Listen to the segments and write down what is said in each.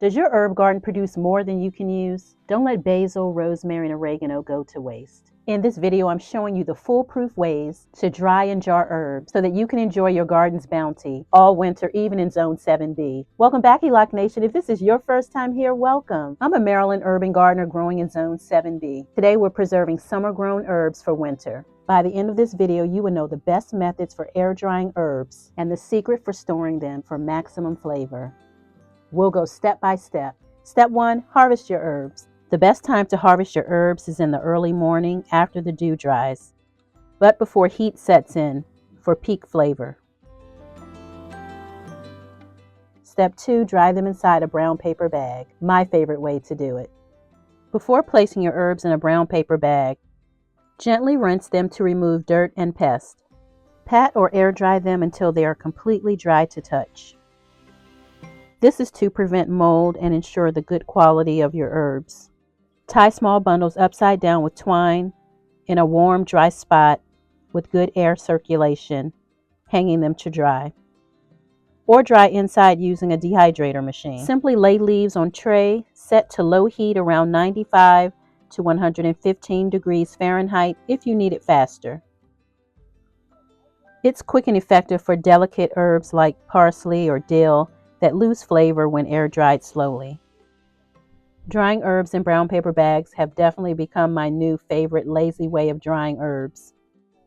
Does your herb garden produce more than you can use? Don't let basil, rosemary, and oregano go to waste. In this video, I'm showing you the foolproof ways to dry and jar herbs so that you can enjoy your garden's bounty all winter, even in Zone 7B. Welcome back, ELOC Nation. If this is your first time here, welcome. I'm a Maryland urban gardener growing in Zone 7B. Today, we're preserving summer-grown herbs for winter. By the end of this video, you will know the best methods for air drying herbs and the secret for storing them for maximum flavor. We'll go step by step. Step 1, harvest your herbs. The best time to harvest your herbs is in the early morning after the dew dries, but before heat sets in for peak flavor. Step 2, dry them inside a brown paper bag. My favorite way to do it. Before placing your herbs in a brown paper bag, gently rinse them to remove dirt and pests. Pat or air dry them until they are completely dry to touch. This is to prevent mold and ensure the good quality of your herbs. Tie small bundles upside down with twine in a warm, dry spot with good air circulation, hanging them to dry. Or dry inside using a dehydrator machine. Simply lay leaves on tray, set to low heat around 95 to 115 degrees Fahrenheit if you need it faster. It's quick and effective for delicate herbs like parsley or dill that lose flavor when air dried slowly. Drying herbs in brown paper bags have definitely become my new favorite lazy way of drying herbs.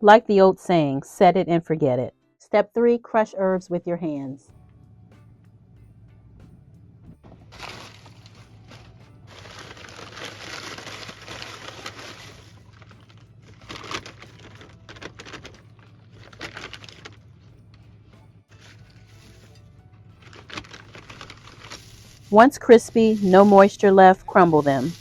Like the old saying, set it and forget it. Step 3, crush herbs with your hands. Once crispy, no moisture left, crumble them.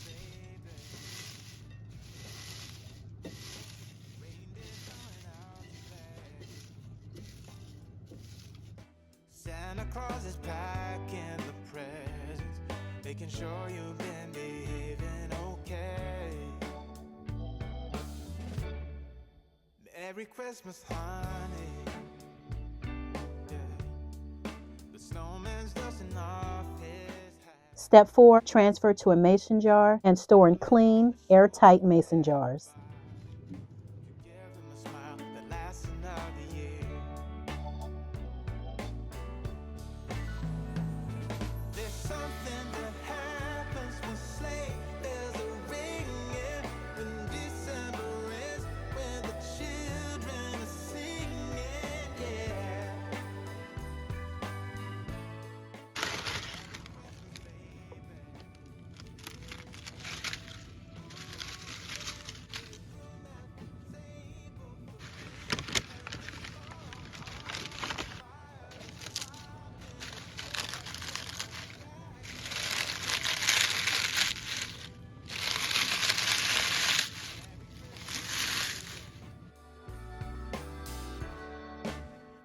Santa Claus is packing the presents, making sure you've been behaving okay. Merry Christmas, honey. Yeah. The snowman's dusting off his hat. Step 4, transfer to a mason jar and store in clean, airtight mason jars. Give them a smile that lasts another year. There's something that happens when sleigh bells are ringing, when December ends, when the children are singing, yeah.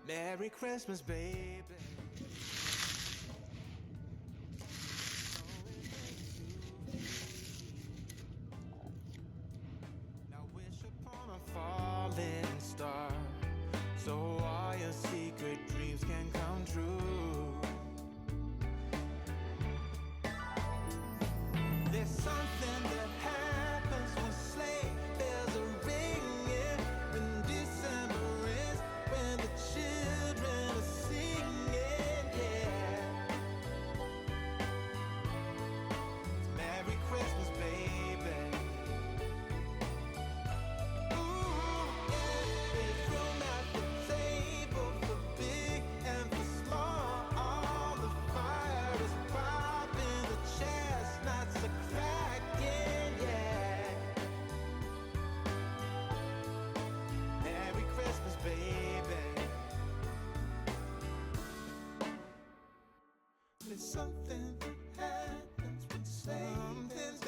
Merry Christmas, baby. Now wish upon a falling star, so all your secret dreams can come true. There's something that happens when sleigh bells are ringing, when December ends, when the children are singing, yeah. Merry Christmas, baby. Ooh, yeah. There's room at the table for big and for small. The fire is popping, the chestnuts are cracking, yeah. Merry Christmas, baby. There's something that happens when sleigh bells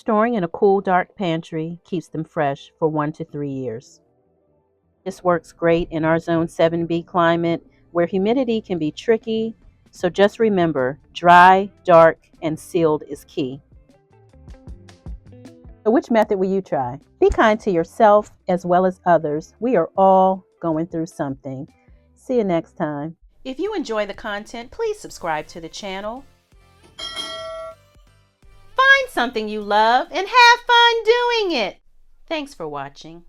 Storing in a cool, dark pantry keeps them fresh for 1 to 3 years. This works great in our Zone 7B climate where humidity can be tricky, so just remember, dry, dark, and sealed is key. So which method will you try? Be kind to yourself as well as others. We are all going through something. See you next time. If you enjoy the content, please subscribe to the channel. Find something you love and have fun doing it. Thanks for watching.